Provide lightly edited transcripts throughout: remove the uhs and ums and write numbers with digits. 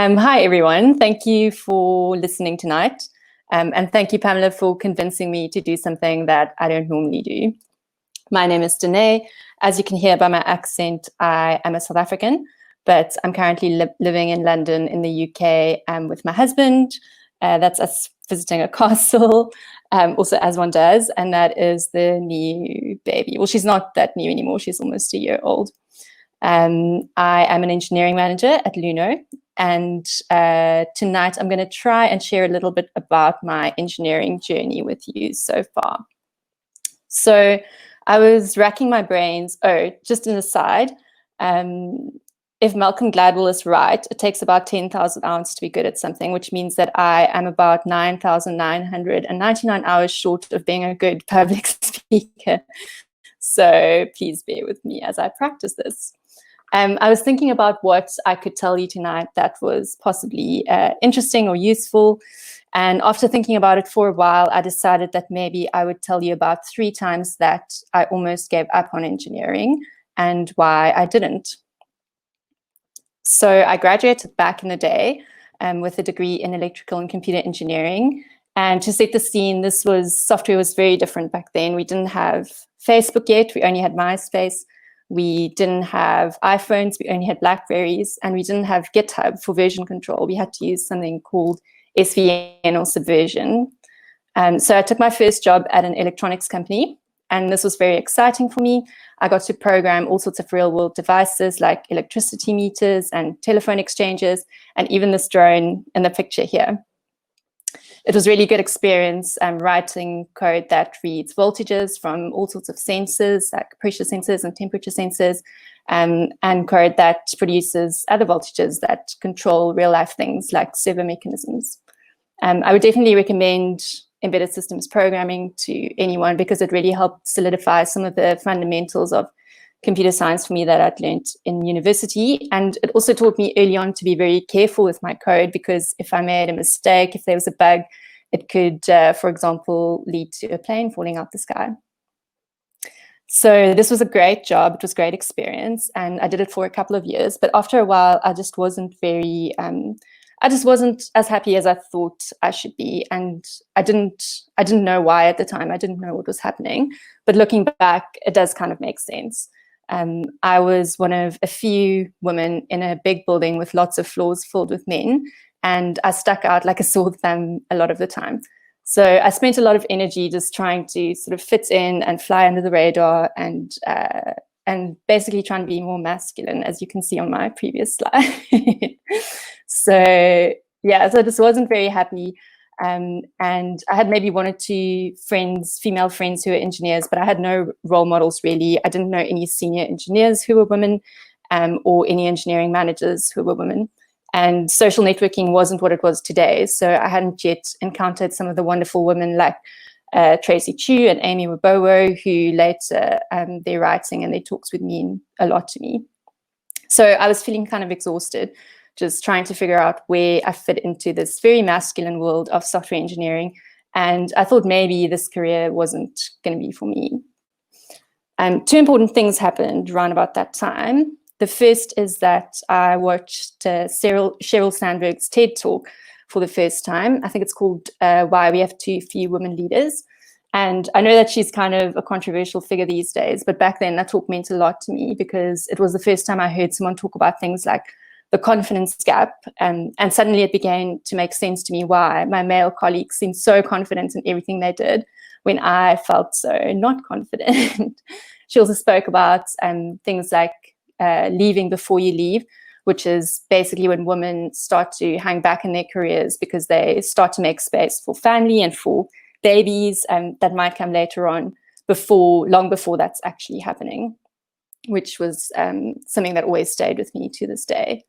Hi, everyone. Thank you for listening tonight. And thank you, Pamela, for convincing me to do something that I don't normally do. My name is Diné. As you can hear by my accent, I am a South African, but I'm currently living in London in the UK with my husband. That's us visiting a castle, also as one does, and that is the new baby. Well, she's not that new anymore. She's almost a year old. I am an engineering manager at Luno, and tonight I'm going to try and share a little bit about my engineering journey with you so far. So I was racking my brains. Oh, just an aside, if Malcolm Gladwell is right, it takes about 10,000 hours to be good at something, which means that I am about 9,999 hours short of being a good public speaker. So please bear with me as I practice this. I was thinking about what I could tell you tonight that was possibly interesting or useful. And after thinking about it for a while, I decided that maybe I would tell you about 3 times that I almost gave up on engineering and why I didn't. So I graduated back in the day with a degree in electrical and computer engineering. And to set the scene, software was very different back then. We didn't have Facebook yet. We only had MySpace. We didn't have iPhones. We only had Blackberries. And we didn't have Github for version control. We had to use something called SVN or Subversion. So I took my first job at an electronics company. And this was very exciting for me. I got to program all sorts of real-world devices like electricity meters and telephone exchanges, and even this drone in the picture here. It was really good experience writing code that reads voltages from all sorts of sensors, like pressure sensors and temperature sensors, and code that produces other voltages that control real-life things like servo mechanisms. I would definitely recommend embedded systems programming to anyone because it really helped solidify some of the fundamentals of computer science for me that I'd learned in university. And it also taught me early on to be very careful with my code because if I made a mistake, if there was a bug, it could, for example, lead to a plane falling out the sky. So this was a great job. It was a great experience. And I did it for a couple of years. But after a while, I just wasn't as happy as I thought I should be. And I didn't know why at the time. I didn't know what was happening. But looking back, it does kind of make sense. I was one of a few women in a big building with lots of floors filled with men, and I stuck out like a sore thumb a lot of the time. So I spent a lot of energy just trying to sort of fit in and fly under the radar and basically trying to be more masculine, as you can see on my previous slide. So yeah, so I just wasn't very happy. And I had maybe 1 or 2 friends, female friends who were engineers, but I had no role models really. I didn't know any senior engineers who were women or any engineering managers who were women. And social networking wasn't what it was today. So I hadn't yet encountered some of the wonderful women like Tracy Chu and Amy Wabowo, who later their writing and their talks would mean a lot to me. So I was feeling kind of exhausted, just trying to figure out where I fit into this very masculine world of software engineering. And I thought maybe this career wasn't going to be for me. 2 important things happened around about that time. The first is that I watched Sheryl Sandberg's TED Talk for the first time. I think it's called Why We Have Too Few Women Leaders. And I know that she's kind of a controversial figure these days, but back then that talk meant a lot to me because it was the first time I heard someone talk about things like the confidence gap, and suddenly it began to make sense to me why my male colleagues seemed so confident in everything they did when I felt so not confident. She also spoke about things like leaving before you leave, which is basically when women start to hang back in their careers because they start to make space for family and for babies that might come later on, long before that's actually happening, which was something that always stayed with me to this day.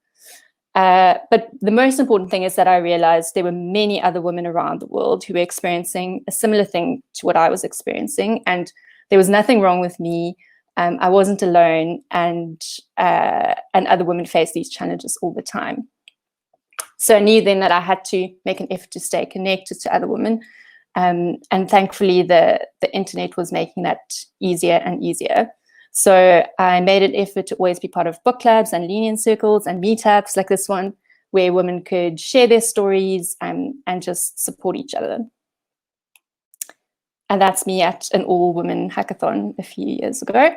But the most important thing is that I realized there were many other women around the world who were experiencing a similar thing to what I was experiencing, and there was nothing wrong with me. I wasn't alone, and other women face these challenges all the time. So I knew then that I had to make an effort to stay connected to other women, and thankfully the internet was making that easier and easier. So I made an effort to always be part of book clubs and lenient circles and meetups like this one, where women could share their stories and just support each other. And that's me at an all-women hackathon a few years ago.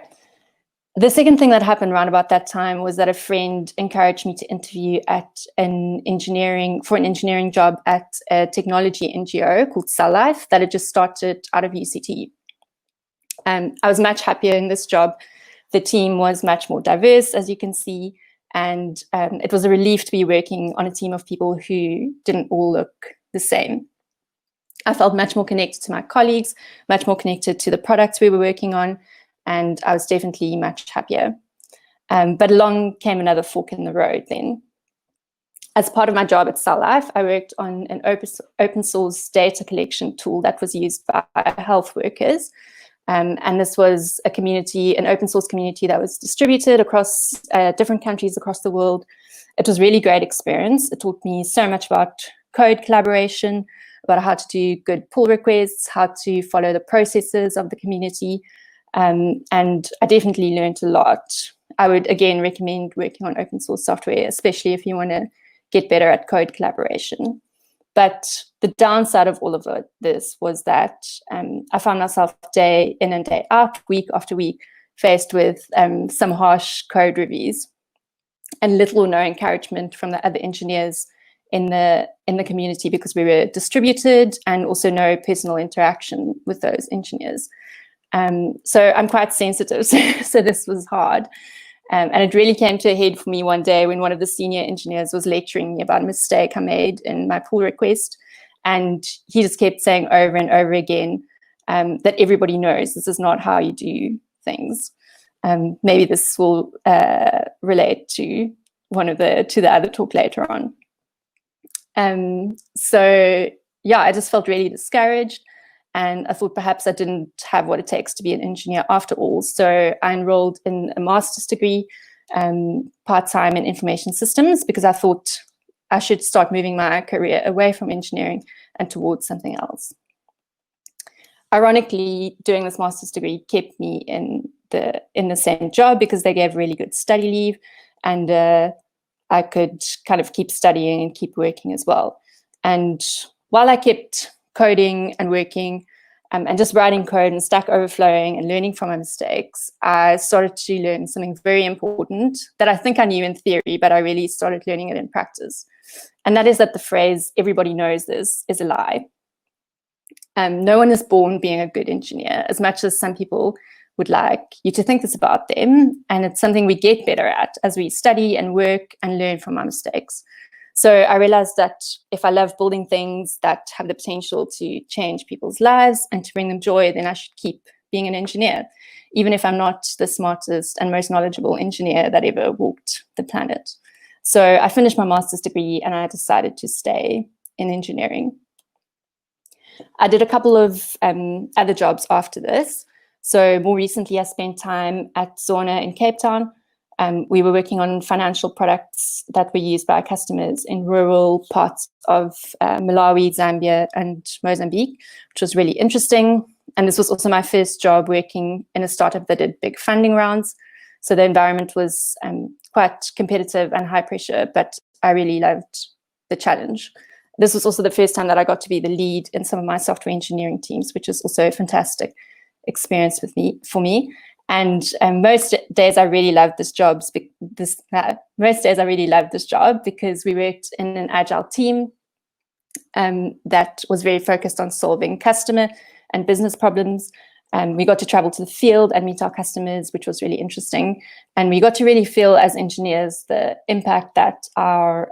The second thing that happened around about that time was that a friend encouraged me to interview for an engineering job at a technology NGO called Cell Life that had just started out of UCT. I was much happier in this job. The team was much more diverse, as you can see, and it was a relief to be working on a team of people who didn't all look the same. I felt much more connected to my colleagues, much more connected to the products we were working on, and I was definitely much happier. But along came another fork in the road then. As part of my job at Cell Life, I worked on an open source data collection tool that was used by health workers. And this was a community, an open source community that was distributed across different countries across the world. It was a really great experience. It taught me so much about code collaboration, about how to do good pull requests, how to follow the processes of the community. And I definitely learned a lot. I would, again, recommend working on open source software, especially if you want to get better at code collaboration. But the downside of all of this was that I found myself day in and day out, week after week, faced with some harsh code reviews and little or no encouragement from the other engineers in the community, because we were distributed, and also no personal interaction with those engineers. So I'm quite sensitive, so this was hard. And it really came to a head for me one day when one of the senior engineers was lecturing me about a mistake I made in my pull request. And he just kept saying over and over again that everybody knows this is not how you do things. Maybe this will relate to the other talk later on. So yeah, I just felt really discouraged. And I thought perhaps I didn't have what it takes to be an engineer after all. So I enrolled in a master's degree, part-time in information systems, because I thought I should start moving my career away from engineering and towards something else. Ironically, doing this master's degree kept me in the same job because they gave really good study leave, and I could kind of keep studying and keep working as well. And while I kept coding and working and just writing code and Stack Overflowing and learning from my mistakes, I started to learn something very important that I think I knew in theory, but I really started learning it in practice. And that is that the phrase, "everybody knows this," is a lie. No one is born being a good engineer, as much as some people would like you to think this about them. And it's something we get better at as we study and work and learn from our mistakes. So I realized that if I love building things that have the potential to change people's lives and to bring them joy, then I should keep being an engineer, even if I'm not the smartest and most knowledgeable engineer that ever walked the planet. So I finished my master's degree and I decided to stay in engineering. I did a couple of other jobs after this. So more recently, I spent time at Zona in Cape Town. We were working on financial products that were used by customers in rural parts of Malawi, Zambia, and Mozambique, which was really interesting. And this was also my first job working in a startup that did big funding rounds. So the environment was quite competitive and high pressure, but I really loved the challenge. This was also the first time that I got to be the lead in some of my software engineering teams, which was also a fantastic experience for me. And most days I really loved this job. Because we worked in an agile team that was very focused on solving customer and business problems. We got to travel to the field and meet our customers, which was really interesting. And we got to really feel as engineers the impact that our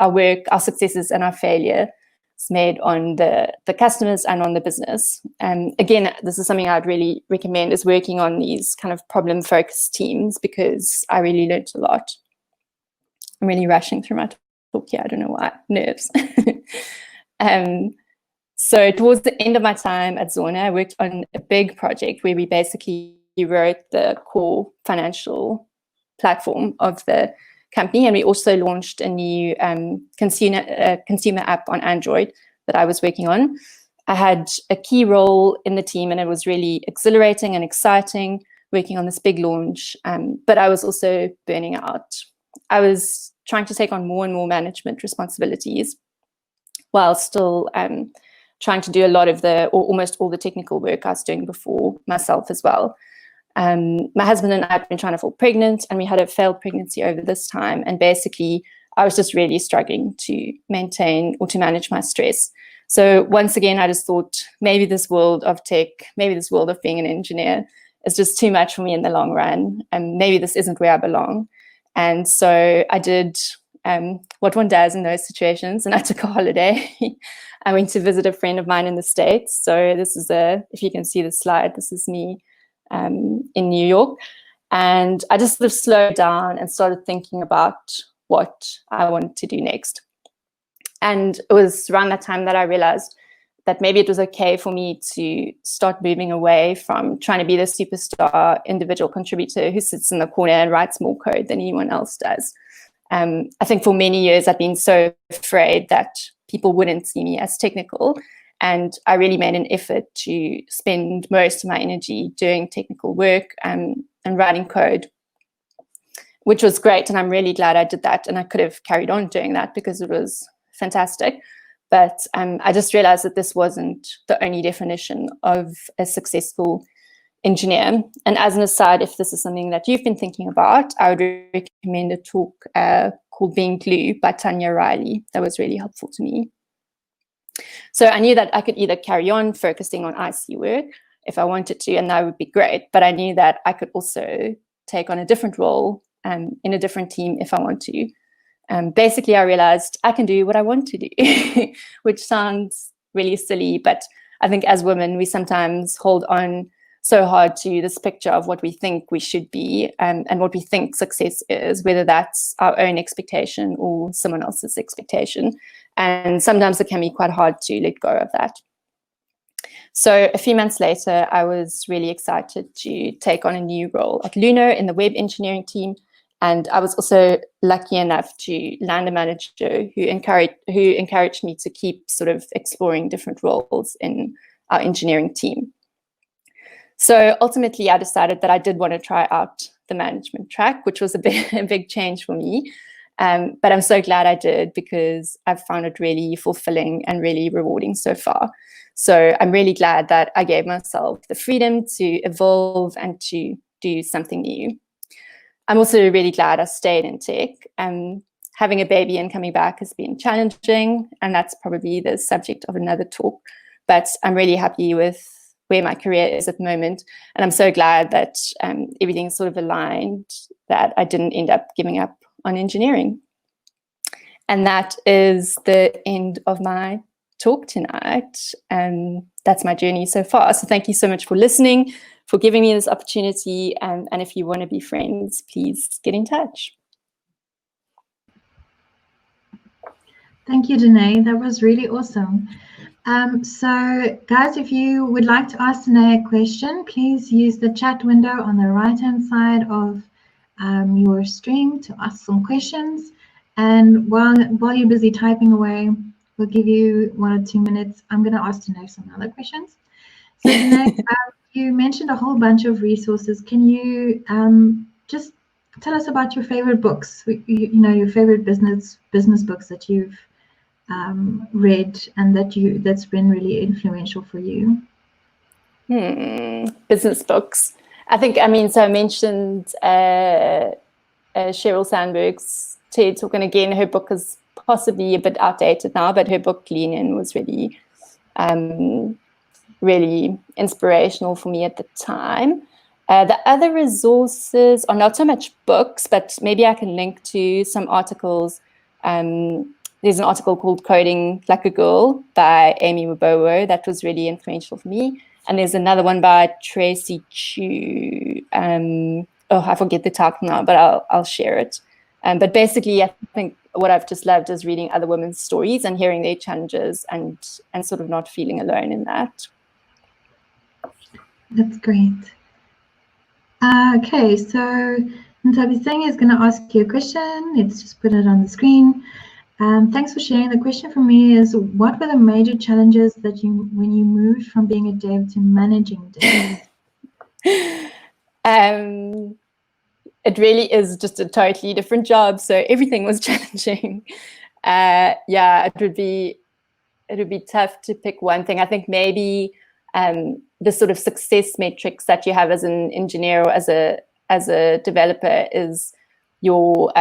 work, our successes and our failure made on the customers and on the business. Again, this is something I'd really recommend, is working on these kind of problem-focused teams, because I really learned a lot. I'm really rushing through my talk here. I don't know why. Nerves. So towards the end of my time at Zona, I worked on a big project where we basically wrote the core financial platform of the company, and we also launched a new consumer app on Android that I was working on. I had a key role in the team, and it was really exhilarating and exciting working on this big launch, but I was also burning out. I was trying to take on more and more management responsibilities while still trying to do a lot of or almost all the technical work I was doing before myself as well. My husband and I had been trying to fall pregnant, and we had a failed pregnancy over this time. And basically, I was just really struggling to maintain or to manage my stress. So once again, I just thought maybe this world of tech, maybe this world of being an engineer is just too much for me in the long run. And maybe this isn't where I belong. And so I did what one does in those situations, and I took a holiday. I went to visit a friend of mine in the States. So this is if you can see the slide, this is me in New York. And I just sort of slowed down and started thinking about what I wanted to do next. And it was around that time that I realized that maybe it was okay for me to start moving away from trying to be the superstar individual contributor who sits in the corner and writes more code than anyone else does. I think for many years I've been so afraid that people wouldn't see me as technical, and I really made an effort to spend most of my energy doing technical work and writing code, which was great, and I'm really glad I did that, and I could have carried on doing that because it was fantastic. But I just realized that this wasn't the only definition of a successful engineer. And as an aside, if this is something that you've been thinking about, I would recommend a talk called Being Glue by Tanya Riley. That was really helpful to me. So I knew that I could either carry on focusing on IC work if I wanted to, and that would be great. But I knew that I could also take on a different role in a different team if I want to. Basically, I realized I can do what I want to do, which sounds really silly, but I think as women, we sometimes hold on so hard to this picture of what we think we should be and what we think success is, whether that's our own expectation or someone else's expectation. And sometimes it can be quite hard to let go of that. So a few months later, I was really excited to take on a new role at Luno in the web engineering team. And I was also lucky enough to land a manager who encouraged me to keep sort of exploring different roles in our engineering team. So ultimately, I decided that I did want to try out the management track, which was a big change for me. But I'm so glad I did, because I've found it really fulfilling and really rewarding so far. So I'm really glad that I gave myself the freedom to evolve and to do something new. I'm also really glad I stayed in tech. Having a baby and coming back has been challenging, and that's probably the subject of another talk. But I'm really happy with where my career is at the moment. And I'm so glad that everything's sort of aligned, that I didn't end up giving up on engineering. And that is the end of my talk tonight. That's my journey so far. So thank you so much for listening, for giving me this opportunity. And if you want to be friends, please get in touch. Thank you, Diné. That was really awesome. So guys, if you would like to ask Diné a question, please use the chat window on the right-hand side of your stream to ask some questions. And while you're busy typing away, we'll give you 1 or 2 minutes. I'm going to ask Diné some other questions. So Diné, you mentioned a whole bunch of resources. Can you just tell us about your favorite books? You know, your favorite business books that you've read and that's been really influential for you. Business books. I think, so I mentioned Sheryl Sandberg's TED Talk, and again, her book is possibly a bit outdated now, but her book Lean In was really, really inspirational for me at the time. The other resources are not so much books, but maybe I can link to some articles. There's an article called Coding Like a Girl by Amy Wabowo that was really influential for me. And there's another one by Tracy Chu. I forget the title now, but I'll share it. But basically, I think what I've just loved is reading other women's stories and hearing their challenges and sort of not feeling alone in that. That's great. Okay, so Ntabi Singh is going to ask you a question. Let's just put it on the screen. Thanks for sharing. The question for me is, what were the major challenges that when you moved from being a dev to managing devs? it really is just a totally different job. So everything was challenging. Yeah, it would be tough to pick one thing. I think maybe the sort of success metrics that you have as an engineer or as a developer is your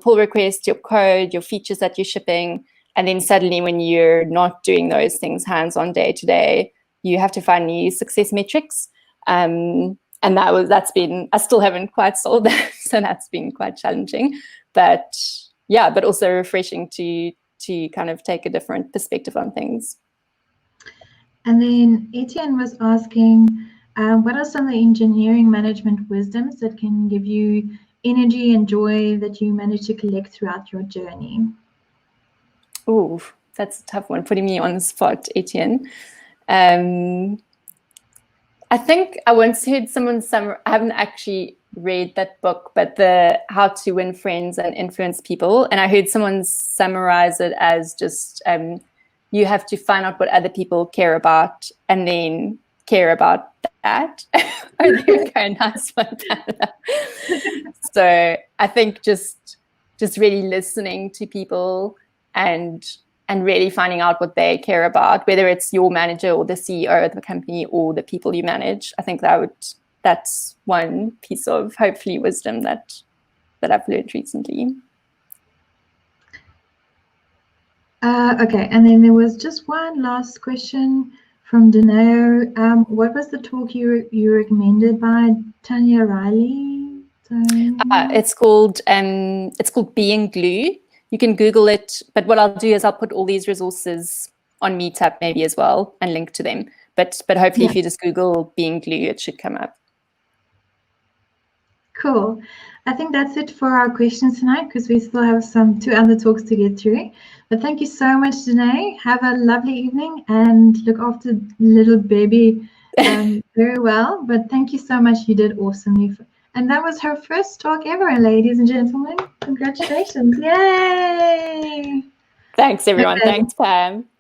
pull request, your code, your features that you're shipping, and then suddenly when you're not doing those things hands-on day to day, you have to find new success metrics. And that's been, I still haven't quite solved that, so that's been quite challenging. But yeah, but also refreshing to kind of take a different perspective on things. And then Etienne was asking, what are some of the engineering management wisdoms that can give you energy and joy that you manage to collect throughout your journey? Oh, that's a tough one, putting me on the spot, Etienne. I think I once heard someone I haven't actually read that book, but the How to Win Friends and Influence People. And I heard someone summarize it as just you have to find out what other people care about and then care about that. Oh, there we go, nice one. So I think just really listening to people and really finding out what they care about, whether it's your manager or the CEO of the company or the people you manage. I think that's one piece of hopefully wisdom that I've learned recently. Okay, and then there was just one last question from Diné. What was the talk you recommended by Tanya Riley? It's called Being Glue. You can Google it, but what I'll do is I'll put all these resources on Meetup maybe as well and link to them. But hopefully if you just Google Being Glue, it should come up. Cool. I think that's it for our questions tonight because we still have two other talks to get through. But thank you so much, Diné. Have a lovely evening and look after little baby very well. But thank you so much. You did awesomely. And that was her first talk ever, ladies and gentlemen. Congratulations. Yay! Thanks, everyone. Okay. Thanks, Pam.